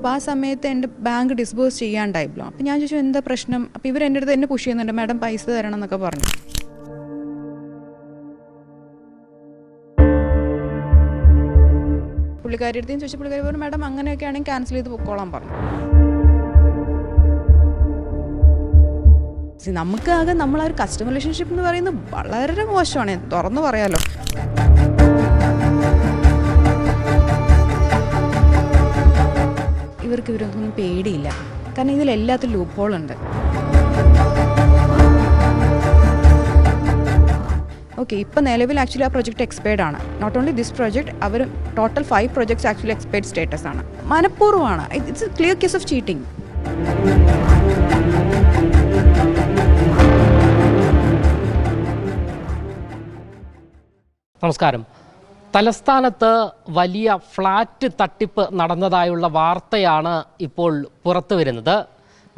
അപ്പോൾ ആ സമയത്ത് എൻ്റെ ബാങ്ക് ഡിസ്ബേഴ്സ് ചെയ്യാണ്ടായില്ലോ. അപ്പോൾ ഞാൻ ചോദിച്ചു എന്താ പ്രശ്നം. അപ്പോൾ ഇവർ എൻ്റെ അടുത്ത് തന്നെ പുഷ് ചെയ്യുന്നുണ്ട്, മാഡം പൈസ തരണം എന്നൊക്കെ പറഞ്ഞു. പുള്ളിക്കാരി അടുത്ത് ചോദിച്ചു, പുള്ളിക്കാരി പറഞ്ഞു മാഡം അങ്ങനെയൊക്കെ ആണെങ്കിൽ ക്യാൻസൽ ചെയ്ത് പൊക്കോളാൻ പറഞ്ഞു. നമുക്കാകെ നമ്മളാ ഒരു കസ്റ്റമർ റിലേഷൻഷിപ്പ് എന്ന് പറയുന്നത് വളരെ മോശമാണ്, തുറന്നു പറയാലോ. ഇവർക്കൊന്നും പേടിയില്ല, കാരണം ഇതിലെല്ലാത്തിലും ലൂപ്പ് ഹോളുണ്ട്. ഓക്കെ, ഇപ്പം നിലവിൽ ആക്ച്വലി ആ പ്രൊജക്റ്റ് എക്സ്പയർഡ് ആണ്. നോട്ട് ഓൺലി ദിസ് പ്രൊജക്റ്റ്, അവർ total 5 projects actually expired status ആണ്. മനഃപൂർവ്വമാണ്. It's a clear case of cheating. നമസ്കാരം. തലസ്ഥാനത്ത് വലിയ ഫ്ലാറ്റ് തട്ടിപ്പ് നടന്നതായുള്ള വാർത്തയാണ് ഇപ്പോൾ പുറത്തു വരുന്നത്.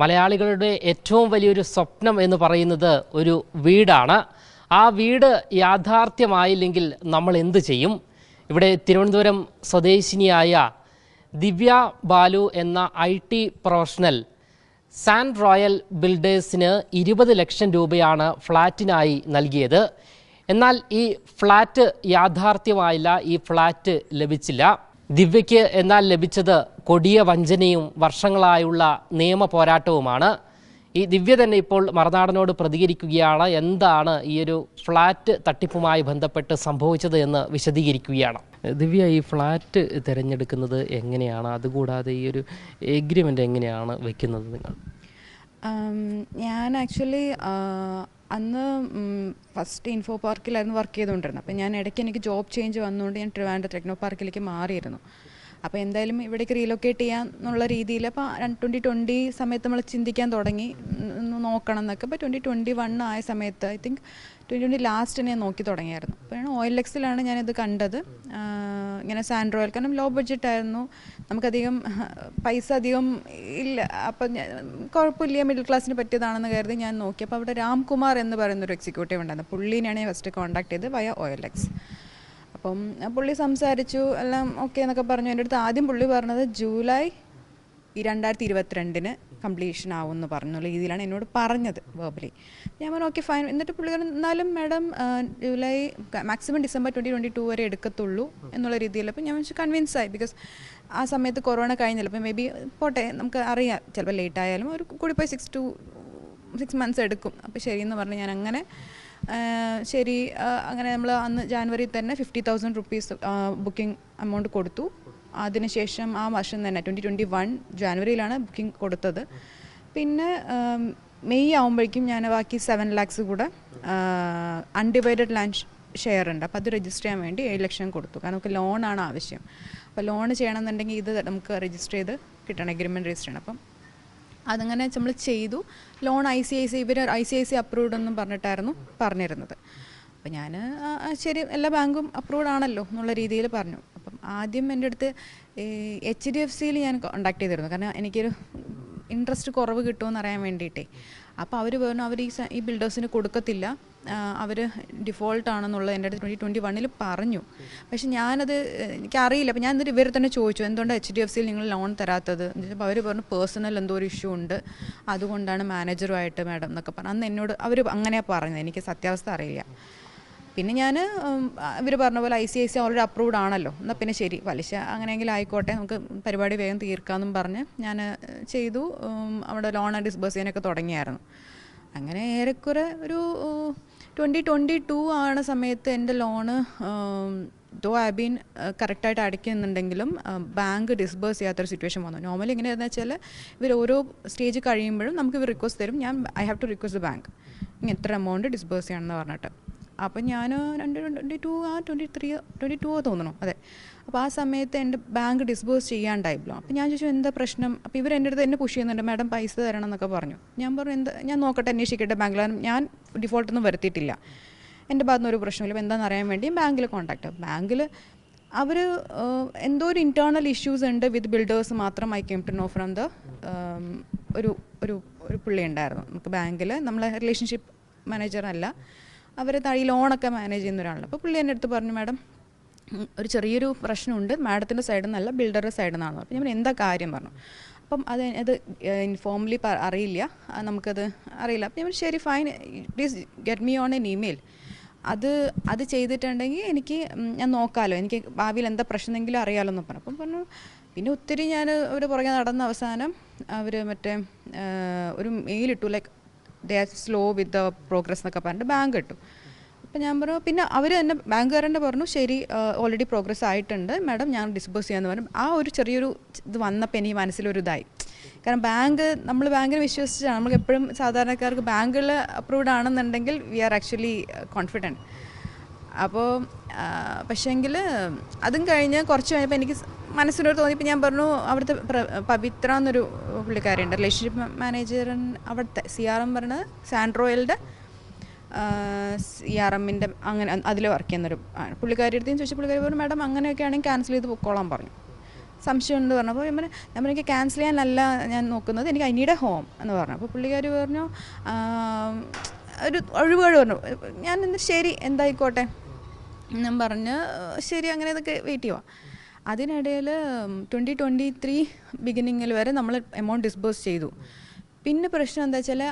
മലയാളികളുടെ ഏറ്റവും വലിയൊരു സ്വപ്നം എന്ന് പറയുന്നത് ഒരു വീടാണ്. ആ വീട് യാഥാർത്ഥ്യമായില്ലെങ്കിൽ നമ്മൾ എന്ത് ചെയ്യും? ഇവിടെ തിരുവനന്തപുരം സ്വദേശിനിയായ ദിവ്യ ബാലു എന്ന IT പ്രൊഫഷണൽ സാൻഡ് റോയൽ ബിൽഡേഴ്സിന് 20 ലക്ഷം രൂപയാണ് ഫ്ലാറ്റിനായി നൽകിയത്. എന്നാൽ ഈ ഫ്ലാറ്റ് യാഥാർത്ഥ്യമായില്ല, ഈ ഫ്ലാറ്റ് ലഭിച്ചില്ല. ദിവ്യയ്ക്ക് എന്നാൽ ലഭിച്ചത് കൊടിയ വഞ്ചനയും വർഷങ്ങളായുള്ള നിയമ പോരാട്ടവുമാണ്. ഈ ദിവ്യ തന്നെ ഇപ്പോൾ മറുനാടനോട് പ്രതികരിക്കുകയാണ്. എന്താണ് ഈ ഒരു ഫ്ലാറ്റ് തട്ടിപ്പുമായി ബന്ധപ്പെട്ട് സംഭവിച്ചത് എന്ന് വിശദീകരിക്കുകയാണ്. ദിവ്യ, ഈ ഫ്ലാറ്റ് തിരഞ്ഞെടുക്കുന്നത് എങ്ങനെയാണ്? അതുകൂടാതെ ഈ ഒരു എഗ്രിമെൻ്റ് എങ്ങനെയാണ് വെക്കുന്നത് നിങ്ങൾ? ഞാൻ ആക്ച്വലി അന്ന് ഫസ്റ്റ് ഇൻഫോ പാർക്കിലായിരുന്നു വർക്ക് ചെയ്തുകൊണ്ടിരുന്നത്. അപ്പോൾ ഞാൻ ഇടയ്ക്ക് എനിക്ക് ജോബ് ചേഞ്ച് വന്നുകൊണ്ട് ഞാൻ ട്രിവാൻഡ്രം ടെക്നോ പാർക്കിലേക്ക് മാറിയിരുന്നു. അപ്പോൾ എന്തായാലും ഇവിടേക്ക് റീലൊക്കേറ്റ് ചെയ്യാന്നുള്ള രീതിയിൽ അപ്പോൾ 2020 സമയത്ത് നമ്മൾ ചിന്തിക്കാൻ തുടങ്ങി, നോക്കണം എന്നൊക്കെ. അപ്പോൾ 2021 ആയ സമയത്ത് ഐ തിങ്ക് 2020 ലാസ്റ്റ് ഞാൻ നോക്കി തുടങ്ങിയായിരുന്നു. അപ്പോഴാണ് OLXലാണ് ഞാനിത് കണ്ടത്. ഇങ്ങനെ സാൻഡ് റോയൽ, കാരണം ലോ ബഡ്ജറ്റ് ആയിരുന്നു, നമുക്കധികം പൈസ അധികം ഇല്ല. അപ്പം കുഴപ്പമില്ല, മിഡിൽ ക്ലാസ്സിന് പറ്റിയതാണെന്ന് കരുതി ഞാൻ നോക്കി. അപ്പോൾ അവിടെ രാംകുമാർ എന്ന് പറയുന്നൊരു എക്സിക്യൂട്ടീവ് ഉണ്ടായിരുന്നു. പുള്ളീനെയാണ് ഞാൻ ഫസ്റ്റ് കോൺടാക്ട് ചെയ്ത് വയ OLX. അപ്പം പുള്ളി സംസാരിച്ചു, എല്ലാം ഓക്കെ എന്നൊക്കെ പറഞ്ഞു. എൻ്റെ അടുത്ത് ആദ്യം പുള്ളി പറഞ്ഞത് ജൂലൈ 2022 കംപ്ലീഷൻ ആവും എന്ന് പറഞ്ഞുള്ള രീതിയിലാണ് എന്നോട് പറഞ്ഞത് വേർബലി. ഞാൻ പറഞ്ഞു ഓക്കെ ഫൈൻ. എന്നിട്ട് പുള്ളി പറഞ്ഞു എന്നാലും മാഡം ജൂലൈ മാക്സിമം ഡിസംബർ 2022 വരെ എടുക്കത്തുള്ളൂ എന്നുള്ള രീതിയിൽ. അപ്പോൾ ഞാൻ കൺവിൻസ് ആയി, ബിക്കോസ് ആ സമയത്ത് കൊറോണ കഴിഞ്ഞില്ല. അപ്പോൾ മേ ബി പോട്ടെ, നമുക്ക് അറിയാം ചിലപ്പോൾ ലേറ്റ് ആയാലും ഒരു കൂടിപ്പോയി 6 months എടുക്കും. അപ്പോൾ ശരിയെന്ന് പറഞ്ഞ് ഞാൻ അങ്ങനെ ശരി അങ്ങനെ നമ്മൾ അന്ന് ജാനുവരി തന്നെ 50,000 rupees ബുക്കിംഗ് എമൗണ്ട് കൊടുത്തു. അതിനുശേഷം ആ വർഷം തന്നെ 2021 ജാനുവരിയിലാണ് ബുക്കിംഗ് കൊടുത്തത്. പിന്നെ മെയ് ആകുമ്പോഴേക്കും ഞാൻ ബാക്കി 7 lakhs കൂടെ അൺഡിവൈഡഡ് ലാൻഡ് ഷെയർ ഉണ്ട്, അപ്പോൾ അത് രജിസ്റ്റർ ചെയ്യാൻ വേണ്ടി 7 ലക്ഷം കൊടുത്തു. കാരണം നമുക്ക് ലോണാണ് ആവശ്യം. അപ്പോൾ ലോൺ ചെയ്യണമെന്നുണ്ടെങ്കിൽ ഇത് നമുക്ക് രജിസ്റ്റർ ചെയ്ത് കിട്ടണം, എഗ്രിമെൻറ്റ് രജിസ്റ്റർ ചെയ്യണം. അപ്പം അതങ്ങനെ നമ്മൾ ചെയ്തു. ലോൺ ഇവർ ICICI അപ്രൂവ്ഡ് എന്നും പറഞ്ഞിട്ടായിരുന്നു പറഞ്ഞിരുന്നത്. അപ്പോൾ ഞാൻ ശരി എല്ലാ ബാങ്കും അപ്രൂവ്ഡ് ആണല്ലോ എന്നുള്ള രീതിയിൽ പറഞ്ഞു. അപ്പം ആദ്യം എൻ്റെ അടുത്ത് HDFCയിൽ ഞാൻ കോണ്ടാക്ട് ചെയ്തിരുന്നു, കാരണം എനിക്കൊരു ഇൻട്രസ്റ്റ് കുറവ് കിട്ടുമെന്ന് അറിയാൻ വേണ്ടിയിട്ടേ. അപ്പോൾ അവർ പറഞ്ഞു അവർ ഈ ബിൽഡേഴ്സിന് കൊടുക്കത്തില്ല, അവർ ഡിഫോൾട്ടാണെന്നുള്ളത് എൻ്റെ അടുത്ത് 2021 പറഞ്ഞു. പക്ഷെ ഞാനത് എനിക്കറിയില്ല. അപ്പോൾ ഞാൻ എന്നിട്ട് ഇവരെ തന്നെ ചോദിച്ചു എന്തുകൊണ്ട് HDFCയിൽ നിങ്ങൾ ലോൺ തരാത്തത്. അപ്പോൾ അവർ പറഞ്ഞു പേഴ്സണൽ എന്തോ ഒരു ഇഷ്യൂ ഉണ്ട്, അതുകൊണ്ടാണ് മാനേജറുമായിട്ട് മാഡം എന്നൊക്കെ പറഞ്ഞു. അന്ന് എന്നോട് അവർ അങ്ങനെയാണ് പറഞ്ഞത്, എനിക്ക് സത്യാവസ്ഥ അറിയില്ല. പിന്നെ ഞാൻ ഇവർ പറഞ്ഞ പോലെ ICICI ഓൾറെഡി അപ്രൂവ്ഡ് ആണല്ലോ, എന്നാൽ പിന്നെ ശരി പലിശ അങ്ങനെയെങ്കിലും ആയിക്കോട്ടെ, നമുക്ക് പരിപാടി വേഗം തീർക്കാമെന്നും പറഞ്ഞ് ഞാൻ ചെയ്തു. അവിടെ ലോൺ ഡിസ്ബേഴ്സ് ചെയ്യാനൊക്കെ തുടങ്ങിയായിരുന്നു. അങ്ങനെ ഏറെക്കുറെ ഒരു 2022 ആണ് സമയത്ത് എൻ്റെ ലോണ് ബീൻ കറക്റ്റായിട്ട് അടയ്ക്കുന്നുണ്ടെങ്കിലും ബാങ്ക് ഡിസ്ബേഴ്സ് ചെയ്യാത്തൊരു സിറ്റുവേഷൻ വന്നു. നോർമലി എങ്ങനെയാണെന്ന് വെച്ചാൽ ഇവർ ഓരോ സ്റ്റേജ് കഴിയുമ്പോഴും നമുക്ക് ഇവർ റിക്വസ്റ്റ് തരും, I have to request the bank ഇങ്ങനെ എത്ര എമൗണ്ട് ഡിസ്ബേഴ്സ് ചെയ്യണമെന്ന് പറഞ്ഞിട്ട്. അപ്പം ഞാൻ 2022 തോന്നണു, അതെ. അപ്പോൾ ആ സമയത്ത് എൻ്റെ ബാങ്ക് ഡിസ്ബേഴ്സ് ചെയ്യാണ്ടായില്ലോ. അപ്പോൾ ഞാൻ ചോദിച്ചു എന്താ പ്രശ്നം. അപ്പോൾ ഇവർ എൻ്റെ അടുത്ത് തന്നെ പുഷ് ചെയ്യുന്നുണ്ട്, മാഡം പൈസ തരണം എന്നൊക്കെ പറഞ്ഞു. ഞാൻ പറഞ്ഞു ഞാൻ നോക്കട്ടെ, അന്വേഷിക്കട്ടെ ബാങ്കിൽ. ഞാൻ ഡിഫോൾട്ടൊന്നും വരുത്തിയിട്ടില്ല, എൻ്റെ ഭാഗത്തുനിന്ന് ഒരു പ്രശ്നമില്ല. അപ്പോൾ എന്താണെന്ന് അറിയാൻ വേണ്ടി ബാങ്കിൽ കോൺടാക്ട്. ബാങ്കിൽ അവർ എന്തോ ഒരു ഇൻറ്റേർണൽ ഇഷ്യൂസ് ഉണ്ട് വിത്ത് ബിൽഡേഴ്സ് മാത്രം. I came to know from the ഒരു പുള്ളി ഉണ്ടായിരുന്നു നമുക്ക് ബാങ്കിൽ, നമ്മളെ റിലേഷൻഷിപ്പ് മാനേജറല്ല, അവർ ഈ ലോണൊക്കെ മാനേജ് ചെയ്യുന്ന ഒരാളാണ്. അപ്പോൾ പുള്ളി എൻ്റെ അടുത്ത് പറഞ്ഞു മാഡം ഒരു ചെറിയൊരു പ്രശ്നമുണ്ട്, മാഡത്തിൻ്റെ സൈഡിൽ നിന്നല്ല ബിൽഡറുടെ സൈഡിൽ നിന്നാണ്. അപ്പോൾ ഞാൻ എന്താ കാര്യം പറഞ്ഞു. അപ്പം അത് ഇൻഫോർമലി അറിയില്ല, നമുക്കത് അറിയില്ല. അപ്പം ഞാൻ ശരി fine, please get me on an email. അത് ചെയ്തിട്ടുണ്ടെങ്കിൽ ഞാൻ നോക്കാമല്ലോ, എനിക്ക് ഭാവിയിൽ എന്താ പ്രശ്നമെങ്കിലും അറിയാമല്ലോ എന്ന് പറഞ്ഞു. അപ്പം പറഞ്ഞു. പിന്നെ ഒത്തിരി ഞാൻ ഒരു പുറകെ നടന്ന അവസാനം അവർ മറ്റേ ഒരു മെയിലിട്ടു, like they are slow with the progress എന്നൊക്കെ പറഞ്ഞിട്ട് ബാങ്ക് ഇട്ടു. അപ്പം ഞാൻ പറഞ്ഞു, പിന്നെ അവർ തന്നെ ബാങ്കുകാരൻ്റെ പറഞ്ഞു ശരി ഓൾറെഡി പ്രോഗ്രസ് ആയിട്ടുണ്ട് മാഡം, ഞാൻ ഡിസ്ബേഴ്സ് ചെയ്യാമെന്ന് പറഞ്ഞു. ആ ഒരു ചെറിയൊരു ഇത് വന്നപ്പോൾ എനിക്ക് മനസ്സിലൊരു ഇതായി. കാരണം നമ്മൾ ബാങ്കിനെ വിശ്വസിച്ചാണ്, നമുക്ക് എപ്പോഴും സാധാരണക്കാർക്ക് ബാങ്കുകൾ അപ്രൂവ്ഡ് ആണെന്നുണ്ടെങ്കിൽ വി ആർ ആക്ച്വലി കോൺഫിഡൻറ്റ്. അപ്പോൾ പക്ഷേങ്കിൽ അതും കഴിഞ്ഞ് കുറച്ച് കഴിഞ്ഞപ്പോൾ എനിക്ക് മനസ്സിലൊരു തോന്നിയപ്പോൾ ഞാൻ പറഞ്ഞു, അവിടുത്തെ പവിത്ര എന്നൊരു പുള്ളിക്കാരിയുണ്ട്, റിലേഷൻഷിപ്പ് മാനേജർ അവിടുത്തെ CRM പറഞ്ഞത് സാൻഡ്രോയിലിൻ്റെ CRMൻ്റെ അങ്ങനെ അതിൽ വർക്ക് ചെയ്യുന്നൊരു പുള്ളിക്കാരി അടുത്ത് ചോദിച്ചു. പുള്ളിക്കാരി പറഞ്ഞു മാഡം അങ്ങനെയൊക്കെ ആണെങ്കിൽ ക്യാൻസൽ ചെയ്ത് പൊക്കോളാൻ പറഞ്ഞു. സംശയമുണ്ട് പറഞ്ഞപ്പോൾ ഞാൻ എനിക്ക് ക്യാൻസൽ ചെയ്യാനല്ല ഞാൻ നോക്കുന്നത്, എനിക്ക് ഐ നീഡ് എ ഹോം എന്ന് പറഞ്ഞു. അപ്പോൾ പുള്ളിക്കാരി പറഞ്ഞു ഒരു ഒഴിവുകൾ പറഞ്ഞു. ഞാൻ ശരി എന്തായിക്കോട്ടെ ഞാൻ പറഞ്ഞ് ശരി അങ്ങനെ ഇതൊക്കെ വെയിറ്റ് ചെയ്യുക. അതിനിടയിൽ 2023 ബിഗിനിങ്ങിൽ വരെ നമ്മൾ എമൗണ്ട് ഡിസ്ബേഴ്സ് ചെയ്തു. പിന്നെ പ്രശ്നം എന്താ വെച്ചാൽ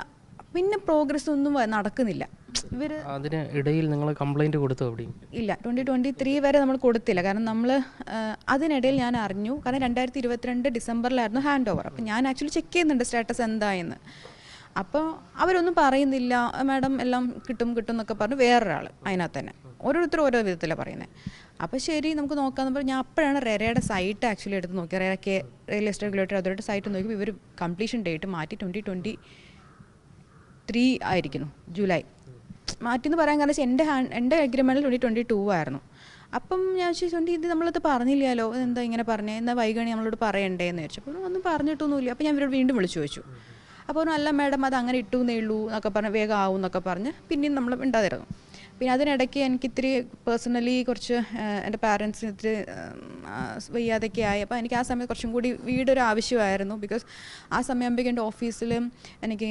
പിന്നെ പ്രോഗ്രസ് ഒന്നും നടക്കുന്നില്ല. അതിന് ഇടയിൽ നിങ്ങൾ കംപ്ലൈൻറ്റ് കൊടുത്തു? എവിടെയും ഇല്ല, 2023 വരെ നമ്മൾ കൊടുത്തില്ല. കാരണം നമ്മൾ അതിനിടയിൽ ഞാൻ അറിഞ്ഞു, കാരണം 2022 ഡിസംബറിലായിരുന്നു ഹാൻഡ് ഓവർ. അപ്പോൾ ഞാൻ ആക്ച്വലി ചെക്ക് ചെയ്യുന്നുണ്ട് സ്റ്റാറ്റസ് എന്തായെന്ന്. അപ്പോൾ അവരൊന്നും പറയുന്നില്ല, മാഡം എല്ലാം കിട്ടും എന്നൊക്കെ പറഞ്ഞു വേറൊരാൾ അതിനകത്ത് തന്നെ. ഓരോരുത്തരും ഓരോ വിധത്തിലാണ് പറയുന്നത്. അപ്പോൾ ശരി നമുക്ക് നോക്കാമെന്ന് പറഞ്ഞു. ഞാൻ അപ്പോഴാണ് റെരയുടെ സൈറ്റ് ആക്ച്വലി എടുത്ത് നോക്കിയത്. റെരയ്ക്ക് real estate regulatory authority site നോക്കി ഇവർ കംപ്ലീഷൻ ഡേറ്റ് മാറ്റി 2023 ആയിരിക്കുന്നു, ജൂലൈ മാറ്റിയെന്ന് പറയാൻ കാരണം വെച്ചാൽ എൻ്റെ അഗ്രിമെൻറ്റിൽ 2022 ആയിരുന്നു. അപ്പം ഞാൻ ചോദിച്ചു ഇത് നമ്മളത് പറഞ്ഞില്ലല്ലോ, എന്താ ഇങ്ങനെ പറഞ്ഞേ, എന്നാൽ വൈകണി നമ്മളോട് പറയണ്ടേന്ന് ചോദിച്ചു. അപ്പോൾ ഒന്നും പറഞ്ഞിട്ടൊന്നുമില്ല. അപ്പോൾ ഞാൻ ഇവരോട് വീണ്ടും വിളിച്ചു ചോദിച്ചു. അപ്പോൾ അല്ല മാഡം അത് അങ്ങനെ ഇട്ടുന്നേ ഉള്ളൂ എന്നൊക്കെ പറഞ്ഞ് വേഗം ആവും എന്നൊക്കെ പറഞ്ഞ് പിന്നെയും നമ്മൾ ഉണ്ടായിരുന്നു. പിന്നെ അതിനിടയ്ക്ക് എനിക്ക് ഇത്തിരി പേഴ്സണലി കുറച്ച് എൻ്റെ പാരൻസിന് ഇത്തിരി വയ്യാതൊക്കെ ആയി. അപ്പോൾ എനിക്ക് ആ സമയത്ത് കുറച്ചും കൂടി വീടൊരു ആവശ്യമായിരുന്നു. ബിക്കോസ് ആ സമയമാകുമ്പോഴേക്കും എൻ്റെ ഓഫീസിൽ എനിക്ക്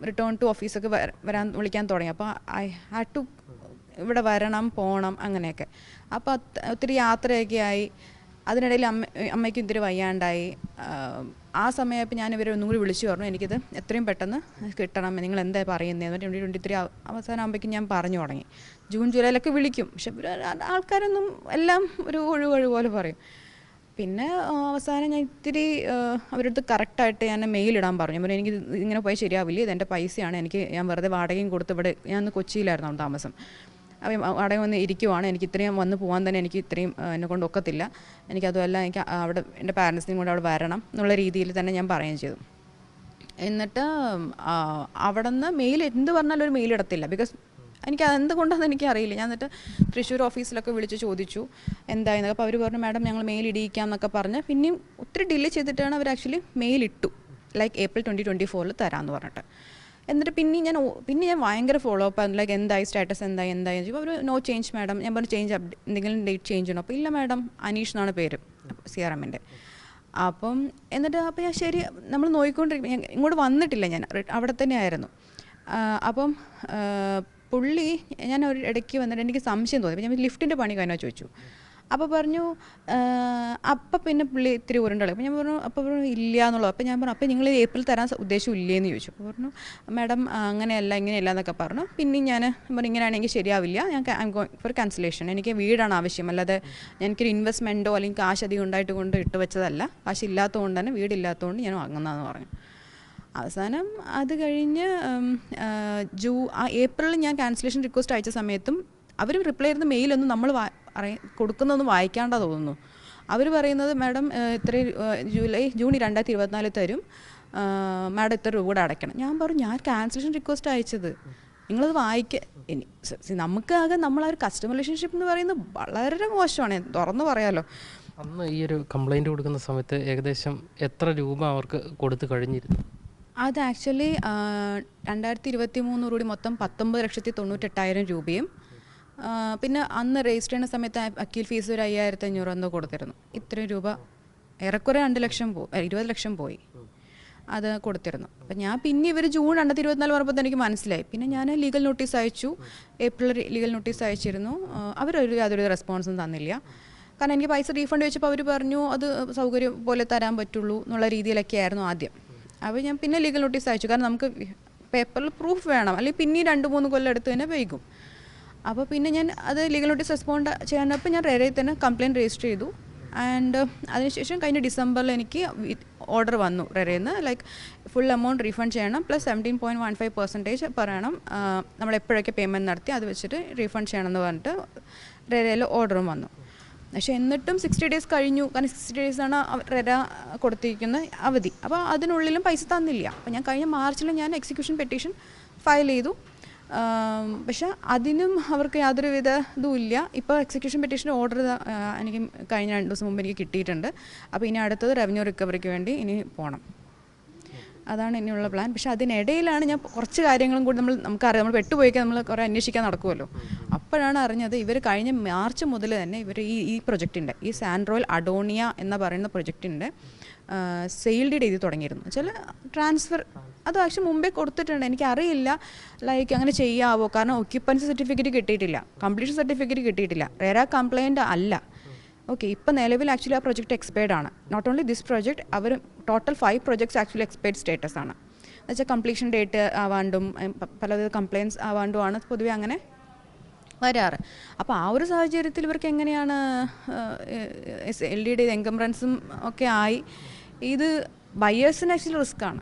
റിട്ടേൺ ടു ഓഫീസൊക്കെ വിളിക്കാൻ തുടങ്ങി. അപ്പോൾ ഐ ഹാഡ് ടു ഇവിടെ വരണം പോകണം അങ്ങനെയൊക്കെ. അപ്പോൾ ഒത്തിരി യാത്രയൊക്കെ ആയി. അതിനിടയിൽ അമ്മയ്ക്കും ഇത്തിരി വയ്യാണ്ടായി. ആ സമയമായപ്പോൾ ഞാൻ ഇവരെ ഒന്നും കൂടി വിളിച്ചു പറഞ്ഞു എനിക്കിത് എത്രയും പെട്ടെന്ന് കിട്ടണം, നിങ്ങൾ എന്താ പറയുന്നത്. 2023 അവസാനം ആകുമ്പോഴേക്കും ഞാൻ പറഞ്ഞു തുടങ്ങി. ജൂൺ ജൂലൈയിലൊക്കെ വിളിക്കും, പക്ഷെ ആൾക്കാരൊന്നും എല്ലാം ഒരു ഒഴിവൊഴി പോലെ പറയും. പിന്നെ അവസാനം ഞാൻ ഇത്തിരി അവരുടെ അടുത്ത് കറക്റ്റായിട്ട് ഞാൻ മെയിലിടാൻ പറഞ്ഞു. അപ്പോൾ എനിക്ക് ഇങ്ങനെ പോയി ശരിയാവില്ല, ഇതെൻ്റെ പൈസയാണ്, ഞാൻ വെറുതെ വാടകയും കൊടുത്ത് ഇവിടെ ഞാൻ കൊച്ചിയിലായിരുന്നു താമസം. അപ്പം വാടക വന്ന് ഇരിക്കുവാണ്, എനിക്ക് ഇത്രയും വന്ന് പോകാൻ തന്നെ എനിക്ക് ഇത്രയും എന്നെ കൊണ്ട് ഒക്കത്തില്ല, എനിക്കതുമല്ല എനിക്ക് അവിടെ എൻ്റെ പാരൻസിനെയും കൂടെ അവിടെ വരണം എന്നുള്ള രീതിയിൽ തന്നെ ഞാൻ പറയുകയും ചെയ്തു. എന്നിട്ട് അവിടെ നിന്ന് മെയിൽ എന്ത് പറഞ്ഞാലും ഒരു മെയിൽ ഇടത്തില്ല. ബിക്കോസ് എനിക്ക് എന്തുകൊണ്ടാണെന്ന് എനിക്കറിയില്ല. ഞാൻ എന്നിട്ട് തൃശ്ശൂർ ഓഫീസിലൊക്കെ വിളിച്ച് ചോദിച്ചു എന്തായെന്നൊക്കെ. അപ്പോൾ അവർ പറഞ്ഞു മാഡം ഞങ്ങൾ മെയിൽ ഇടിയിക്കാം എന്നൊക്കെ പറഞ്ഞ് പിന്നെയും ഒത്തിരി ഡിലേ ചെയ്തിട്ടാണ് അവർ ആക്ച്വലി മെയിൽ ഇട്ടു, ലൈക്ക് ഏപ്രിൽ 2024 തരാമെന്ന് പറഞ്ഞിട്ട്. എന്നിട്ട് പിന്നെ ഞാൻ ഭയങ്കര ഫോളോ അപ്പ് ആയിരുന്നു, ലൈക്ക് എന്തായി സ്റ്റാറ്റസ് എന്തായി ചോദിച്ചപ്പോൾ അവർ നോ ചേഞ്ച് മാഡം. ഞാൻ പറഞ്ഞു ചേഞ്ച് എന്തെങ്കിലും ഡേറ്റ് ചേഞ്ച് ചെയ്യണോ? അപ്പോൾ ഇല്ല മാഡം, അനീഷ് എന്നാണ് പേര് CRMൻ്റെ. അപ്പം എന്നിട്ട് അപ്പോൾ ഞാൻ ശരി നമ്മൾ നോക്കിക്കൊണ്ടിരിക്കും, ഇങ്ങോട്ട് വന്നിട്ടില്ല, ഞാൻ അവിടെ തന്നെ ആയിരുന്നു. അപ്പം പുള്ളി ഞാൻ ഒരു ഇടയ്ക്ക് വന്നിട്ട് എനിക്ക് സംശയം തോന്നി. അപ്പോൾ ഞാൻ ലിഫ്റ്റിൻ്റെ പണി കഴിഞ്ഞാൽ ചോദിച്ചു. അപ്പോൾ പറഞ്ഞു അപ്പം പിന്നെ പുള്ളി ഇത്തിരി ഉരുണ്ടളി. അപ്പോൾ ഞാൻ പറഞ്ഞു അപ്പോൾ പറഞ്ഞു ഇല്ല എന്നുള്ളത്. അപ്പോൾ ഞാൻ പറഞ്ഞു അപ്പോൾ നിങ്ങൾ ഏപ്രിൽ തരാൻ ഉദ്ദേശം ഇല്ലേന്ന് ചോദിച്ചു. അപ്പോൾ പറഞ്ഞു മാഡം അങ്ങനെയല്ല ഇങ്ങനെയല്ല എന്നൊക്കെ പറഞ്ഞു. പിന്നെ ഞാൻ പറഞ്ഞു ഇങ്ങനെയാണെങ്കിൽ ശരിയാവില്ല, ഞാൻ I am going for cancellation, എനിക്ക് വീടാണ് ആവശ്യം, അല്ലാതെ എനിക്കൊരു ഇൻവെസ്റ്റ്മെൻറ്റോ അല്ലെങ്കിൽ കാശ് അധികം ഉണ്ടായിട്ട് കൊണ്ട് ഇട്ട് വെച്ചതല്ല, കാശ് ഇല്ലാത്തതുകൊണ്ട് തന്നെ വീടില്ലാത്തതുകൊണ്ട് ഞാൻ വാങ്ങുന്നതെന്ന് പറഞ്ഞു. അവസാനം അത് കഴിഞ്ഞ് ഏപ്രിലിൽ ഞാൻ ക്യാൻസലേഷൻ റിക്വസ്റ്റ് അയച്ച സമയത്തും അവർ റിപ്ലൈ ചെയ്യുന്ന മെയിലൊന്നും നമ്മൾ കൊടുക്കുന്നതൊന്നും വായിക്കാണ്ടാ തോന്നുന്നു. അവർ പറയുന്നത് മാഡം ഇത്രയും ജൂൺ 2024 തരും, മാഡം ഇത്ര രൂപ കൂടെ അടയ്ക്കണം. ഞാൻ പറഞ്ഞു ഞാൻ ക്യാൻസലേഷൻ റിക്വസ്റ്റ് അയച്ചത്, നിങ്ങളത് നമുക്കാകെ നമ്മളെ ഒരു കസ്റ്റമർ റിലേഷൻഷിപ്പ് എന്ന് പറയുന്നത് വളരെ മോശമാണ്, തുറന്നു പറയാമല്ലോ. അന്ന് ഈ ഒരു കംപ്ലൈൻറ്റ് കൊടുക്കുന്ന സമയത്ത് ഏകദേശം എത്ര രൂപ അവർക്ക് കൊടുത്തു കഴിഞ്ഞിരുന്നു? അത് ആക്ച്വലി 2023 കൂടി മൊത്തം 19,98,000 രൂപയും പിന്നെ അന്ന് രജിസ്റ്റർ ചെയ്യുന്ന സമയത്ത് വക്കീൽ ഫീസ് ഒരു 5,500 എന്തോ കൊടുത്തിരുന്നു. ഇത്രയും രൂപ ഏറെക്കുറെ 2 ലക്ഷം 20 ലക്ഷം പോയി. അത് കൊടുത്തിരുന്നു. അപ്പം ഞാൻ പിന്നെ ഇവർ ജൂൺ 2024 പറഞ്ഞപ്പോൾ എനിക്ക് മനസ്സിലായി. പിന്നെ ഞാൻ ലീഗൽ നോട്ടീസ് അയച്ചു, ഏപ്രിൽ ലീഗൽ നോട്ടീസ് അയച്ചിരുന്നു. അവരൊരു യാതൊരു റെസ്പോൺസും തന്നില്ല. കാരണം എനിക്ക് പൈസ റീഫണ്ട് വെച്ചപ്പോൾ അവർ പറഞ്ഞു അത് സൗകര്യം പോലെ തരാൻ പറ്റുള്ളൂ എന്നുള്ള രീതിയിലൊക്കെ ആയിരുന്നു ആദ്യം. അപ്പോൾ ഞാൻ പിന്നെ ലീഗൽ നോട്ടീസ് അയച്ചു. കാരണം നമുക്ക് പേപ്പറിൽ പ്രൂഫ് വേണം, അല്ലെങ്കിൽ പിന്നെ 2-3 കൊല്ലം എടുത്ത് തന്നെ വൈകും. അപ്പോൾ പിന്നെ ഞാൻ അത് ലീഗൽ നോട്ടീസ് റെസ്പോണ്ട് ചെയ്യാനപ്പോൾ ഞാൻ റെരയിൽ തന്നെ കംപ്ലയിൻറ്റ് രജിസ്റ്റർ ചെയ്തു. ആൻഡ് അതിനുശേഷം കഴിഞ്ഞ ഡിസംബറിൽ എനിക്ക് ഓർഡർ വന്നു റെരയിൽ നിന്ന്, ലൈക്ക് ഫുൾ എമൗണ്ട് റീഫണ്ട് ചെയ്യണം, പ്ലസ് 17.15% പറയണം, നമ്മൾ എപ്പോഴൊക്കെ പേയ്മെൻറ്റ് നടത്തി അത് വെച്ചിട്ട് റീഫണ്ട് ചെയ്യണമെന്ന് പറഞ്ഞിട്ട് റെരയിൽ ഓർഡറും വന്നു. പക്ഷേ എന്നിട്ടും 60 days കഴിഞ്ഞു. കാരണം 60 days ആണ് റെര കൊടുത്തിരിക്കുന്ന അവധി. അപ്പോൾ അതിനുള്ളിലും പൈസ തന്നില്ല. അപ്പോൾ ഞാൻ കഴിഞ്ഞ മാർച്ചിൽ ഞാൻ എക്സിക്യൂഷൻ പെറ്റീഷൻ ഫയൽ ചെയ്തു. പക്ഷേ അതിനും അവർക്ക് യാതൊരുവിധ ഇതും ഇല്ല. ഇപ്പോൾ എക്സിക്യൂഷൻ പെറ്റീഷൻ ഓർഡർ എനിക്ക് കഴിഞ്ഞ 2 ദിവസം മുമ്പ് എനിക്ക് കിട്ടിയിട്ടുണ്ട്. അപ്പോൾ ഇനി അടുത്തത് റവന്യൂ റിക്കവറിക്ക് വേണ്ടി ഇനി പോകണം. അതാണ് ഇനിയുള്ള പ്ലാൻ. പക്ഷേ അതിനിടയിലാണ് ഞാൻ കുറച്ച് കാര്യങ്ങളും കൂടി നമുക്കറിയാം, നമ്മൾ പെട്ടുപോയിക്കാൻ നമ്മൾ കുറേ അന്വേഷിക്കാൻ നടക്കുമല്ലോ. അപ്പോഴാണ് അറിഞ്ഞത് ഇവർ കഴിഞ്ഞ മാർച്ച് മുതൽ തന്നെ ഇവർ ഈ പ്രൊജക്റ്റിൻ്റെ, ഈ സാൻഡ് റോയൽ അഡോണിയ എന്ന് പറയുന്ന പ്രൊജക്റ്റിൻ്റെ സെയിൽ ഡീഡ് ചെയ്ത് തുടങ്ങിയിരുന്നു. വെച്ചാൽ ട്രാൻസ്ഫർ അത് ആക്ച്വലി മുമ്പേ കൊടുത്തിട്ടുണ്ട്. എനിക്കറിയില്ല ലൈക്ക് അങ്ങനെ ചെയ്യാവോ, കാരണം ഒക്യുപ്പൻസി സർട്ടിഫിക്കറ്റ് കിട്ടിയിട്ടില്ല, കംപ്ലീഷൻ സർട്ടിഫിക്കറ്റ് കിട്ടിയിട്ടില്ല, റെര കംപ്ലയിൻ്റ് അല്ല. ഓക്കെ, ഇപ്പോൾ നിലവിൽ ആക്ച്വലി ആ പ്രൊജക്റ്റ് എക്സ്പയർഡ് ആണ്. നോട്ട് ഓൺലി ദിസ് പ്രൊജക്റ്റ്, അവർ total 5 projects actually expired status ആണ്. എന്നുവെച്ചാൽ കംപ്ലീഷൻ ഡേറ്റ് ആവാണ്ടും പലവിധ കംപ്ലയിൻസ് ആവാണ്ടുമാണ് പൊതുവെ അങ്ങനെ വരാറ്. അപ്പോൾ ആ ഒരു സാഹചര്യത്തിൽ ഇവർക്ക് എങ്ങനെയാണ് LD എൻകംബ്രൻസും ഒക്കെ ആയി. ഇത് ബയേഴ്സിന് ആക്ച്വലി റിസ്ക്കാണ്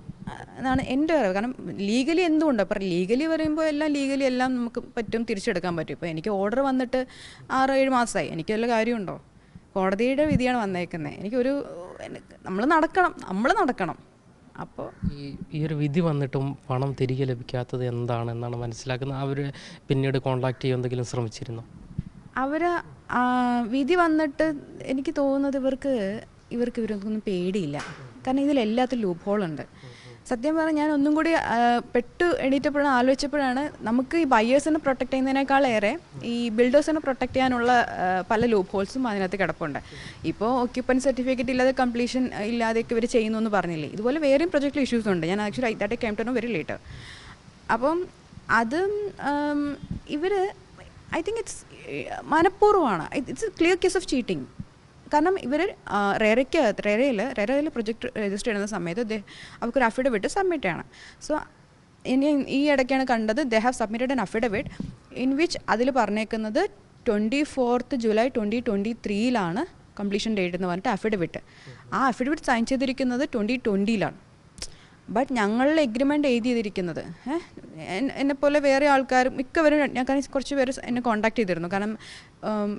എന്നാണ് എൻ്റെ അറിവ്. കാരണം ലീഗലി എന്തുകൊണ്ട്, അപ്പോൾ ലീഗലി പറയുമ്പോൾ എല്ലാം നമുക്ക് പറ്റും, തിരിച്ചെടുക്കാൻ പറ്റും. ഇപ്പോൾ എനിക്ക് ഓർഡർ വന്നിട്ട് 6-7 മാസമായി, എനിക്ക് വല്ല കാര്യമുണ്ടോ? കോടതിയുടെ വിധിയാണ് വന്നേക്കുന്നത്. നമ്മൾ നടക്കണം. അപ്പോൾ ഈ ഒരു വിധി വന്നിട്ടും പണം തിരികെ ലഭിക്കാത്തത് എന്താണെന്നാണ് മനസ്സിലാക്കുന്നത്. അവർ പിന്നീട് കോൺടാക്ട് ചെയ്യാൻ എന്തെങ്കിലും ശ്രമിച്ചിരുന്നു? അവർ വിധി വന്നിട്ട് എനിക്ക് തോന്നുന്നത് ഇവർക്കൊന്നും പേടിയില്ല. കാരണം ഇതിലെല്ലാത്തിലും ലൂപ്പ് ഹോളുണ്ട്. സത്യം പറഞ്ഞാൽ ഞാൻ ഒന്നും കൂടി എണീറ്റപ്പോഴാണ് ആലോചിച്ചപ്പോഴാണ് നമുക്ക് ഈ ബയേഴ്സിനെ പ്രൊട്ടക്ട് ചെയ്യുന്നതിനേക്കാളേറെ ഈ ബിൽഡേഴ്സിനെ പ്രൊട്ടക്ട് ചെയ്യാനുള്ള പല ലൂപ്പ് ഹോൾസും അതിനകത്ത് കിടപ്പുണ്ട്. ഇപ്പോൾ ഒക്യുപ്പൻസി സർട്ടിഫിക്കറ്റ് ഇല്ലാതെ കംപ്ലീഷൻ ഇല്ലാതെയൊക്കെ ഇവർ ചെയ്യുന്നു എന്ന് പറഞ്ഞില്ലേ, ഇതുപോലെ വേറെയും പ്രൊജക്റ്റിൽ ഇഷ്യൂസ് ഉണ്ട്. ഞാൻ actually that came to know very later. അപ്പം അതും ഇവർ ഐ തിങ്ക് മനഃപൂർവ്വമാണ്. It's a clear case of cheating. കാരണം ഇവർ റെരയിൽ പ്രൊജക്റ്റ് രജിസ്റ്റർ ചെയ്യുന്ന സമയത്ത് അവർക്കൊരു അഫിഡവിറ്റ് സബ്മിറ്റ് ചെയ്യണം. സോ ഈ ഇടയ്ക്കാണ് കണ്ടത് they have submitted an affidavit in which അതിൽ പറഞ്ഞേക്കുന്നത് 24th July 2023 കംപ്ലീഷൻ ഡേറ്റ് എന്ന് പറഞ്ഞിട്ട് അഫിഡവിറ്റ്. ആ അഫിഡവിറ്റ് സൈൻ ചെയ്തിരിക്കുന്നത് 2020 ബട്ട് ഞങ്ങളുടെ എഗ്രിമെൻറ്റ് എഴുതിയിരിക്കുന്നത് എന്നെപ്പോലെ വേറെ ആൾക്കാർ മിക്കവരും, ഞാൻ കുറച്ച് പേര് എന്നെ കോൺടാക്ട് ചെയ്തിരുന്നു. കാരണം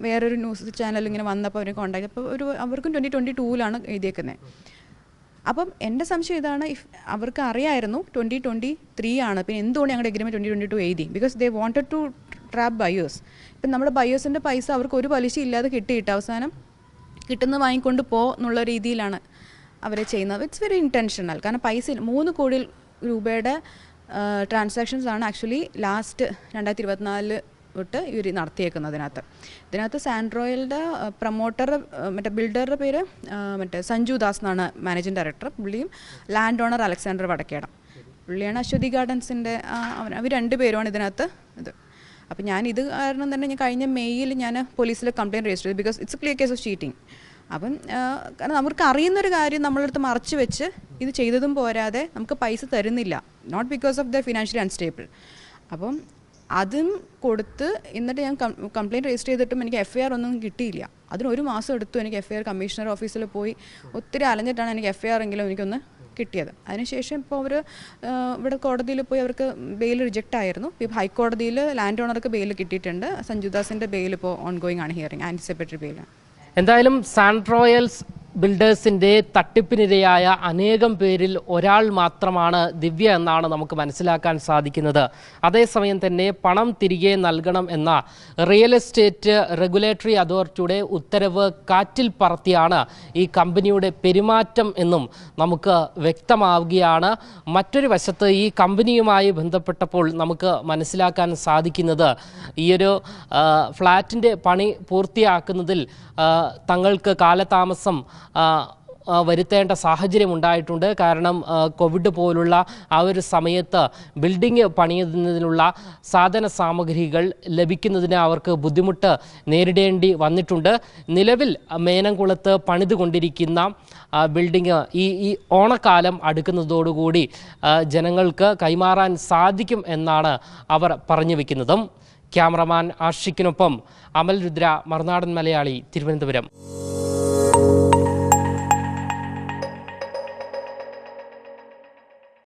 വേറൊരു ന്യൂസ് ചാനൽ ഇങ്ങനെ വന്നപ്പോൾ അവരെ കോൺടാക്ട്, അപ്പോൾ അവർക്കും 2022 എഴുതിയേക്കുന്നത്. അപ്പം എൻ്റെ സംശയം ഇതാണ്, അവർക്ക് അറിയായിരുന്നു 2023 പിന്നെ എന്തുകൊണ്ട് ഞങ്ങളുടെ എഗ്രിമെൻറ്റ് 2022 എഴുതി? Because they wanted to trap buyers. ഇപ്പം നമ്മുടെ ബയേഴ്സിൻ്റെ പൈസ അവർക്ക് ഒരു പലിശ ഇല്ലാതെ കിട്ടിയിട്ട് അവസാനം കിട്ടുന്ന വാങ്ങിക്കൊണ്ട് എന്നുള്ള രീതിയിലാണ് അവരെ ചെയ്യുന്നത്. It's very intentional. കാരണം പൈസ 3 കോടി രൂപയുടെ ട്രാൻസാക്ഷൻസ് ആണ് ആക്ച്വലി ലാസ്റ്റ് 2024 തൊട്ട് ഇവർ ഇതിനകത്ത് സാൻഡ് റോയലിൻ്റെ പ്രൊമോട്ടർ ബിൽഡറുടെ പേര് സഞ്ജു ദാസ് എന്നാണ് മാനേജിംഗ് ഡയറക്ടർ. പുള്ളിയും ലാൻഡ് ഓണർ അലക്സാണ്ടർ വടക്കേടം, പുള്ളിയാണ് അശ്വതി ഗാർഡൻസിൻ്റെ. അവർ 2 പേരുമാണ് ഇതിനകത്ത് ഇത്. അപ്പോൾ ഞാൻ ഇത് കാരണം തന്നെ ഞാൻ കഴിഞ്ഞ മെയ്യിൽ ഞാൻ പോലീസിൽ കംപ്ലയിൻറ്റ് രജിസ്റ്റർ ചെയ്തു. Because it's a clear case of cheating. അപ്പം കാരണം അവർക്ക് അറിയുന്നൊരു കാര്യം നമ്മളടുത്ത് മറച്ചു വെച്ച് ഇത് ചെയ്തതും പോരാതെ നമുക്ക് പൈസ തരുന്നില്ല, not because of the financially unstable. അപ്പം അതും കൊടുത്ത് എന്നിട്ട് ഞാൻ കംപ്ലയിൻറ്റ് രജിസ്റ്റർ ചെയ്തിട്ടും എനിക്ക് FIR ഒന്നും കിട്ടിയില്ല. അതിന് 1 മാസം എടുത്തു. എനിക്ക് FIR കമ്മീഷണർ ഓഫീസിൽ പോയി ഒത്തിരി അലഞ്ഞിട്ടാണ് എനിക്ക് FIR എങ്കിലും എനിക്കൊന്ന് കിട്ടിയത്. അതിനുശേഷം ഇപ്പോൾ അവർ ഇവിടെ കോടതിയിൽ പോയി അവർക്ക് ബെയിൽ റിജക്റ്റ് ആയിരുന്നു. ഇപ്പോൾ ഹൈക്കോടതിയിൽ ലാൻഡ് ഓണർക്ക് ബെയിൽ കിട്ടിയിട്ടുണ്ട്. സഞ്ജുദാസിൻ്റെ ബെയിൽ ഇപ്പോൾ ഓൺഗോയിങ് ആണ്, ഹിയറിംഗ് ആൻറ്റിസിപ്പേറ്ററി ബെയിലാണ്. എന്തായാലും സാൻഡ് റോയൽസ് ബിൽഡേഴ്സിൻ്റെ തട്ടിപ്പിനിരയായ അനേകം പേരിൽ ഒരാൾ മാത്രമാണ് ദിവ്യ എന്നാണ് നമുക്ക് മനസ്സിലാക്കാൻ സാധിക്കുന്നത്. അതേസമയം തന്നെ പണം തിരികെ നൽകണം എന്ന റിയൽ എസ്റ്റേറ്റ് റെഗുലേറ്ററി അതോറിറ്റിയുടെ ഉത്തരവ് കാറ്റിൽ പറത്തിയാണ് ഈ കമ്പനിയുടെ പെരുമാറ്റം എന്നും നമുക്ക് വ്യക്തമാവുകയാണ്. മറ്റൊരു വശത്ത് ഈ കമ്പനിയുമായി ബന്ധപ്പെട്ടപ്പോൾ നമുക്ക് മനസ്സിലാക്കാൻ സാധിക്കുന്നത് ഈയൊരു ഫ്ലാറ്റിൻ്റെ പണി പൂർത്തിയാക്കുന്നതിൽ തങ്ങൾക്ക് കാലതാമസം വരുത്തേണ്ട സാഹചര്യം ഉണ്ടായിട്ടുണ്ട്. കാരണം കോവിഡ് പോലുള്ള ആ ഒരു സമയത്ത് ബിൽഡിംഗ് പണിയുന്നതിനുള്ള സാധന സാമഗ്രികൾ ലഭിക്കുന്നതിന് അവർക്ക് ബുദ്ധിമുട്ട് നേരിടേണ്ടി വന്നിട്ടുണ്ട്. നിലവിൽ മേനംകുളത്ത് പണിതുകൊണ്ടിരിക്കുന്ന ബിൽഡിംഗ് ഈ ഓണക്കാലം അടുക്കുന്നതോടുകൂടി ജനങ്ങൾക്ക് കൈമാറാൻ സാധിക്കും എന്നാണ് അവർ പറഞ്ഞു വയ്ക്കുന്നതും. ക്യാമറമാൻ ആഷിക്കിനൊപ്പം അമൽ രുദ്ര, മറുനാടൻ മലയാളി, തിരുവനന്തപുരം.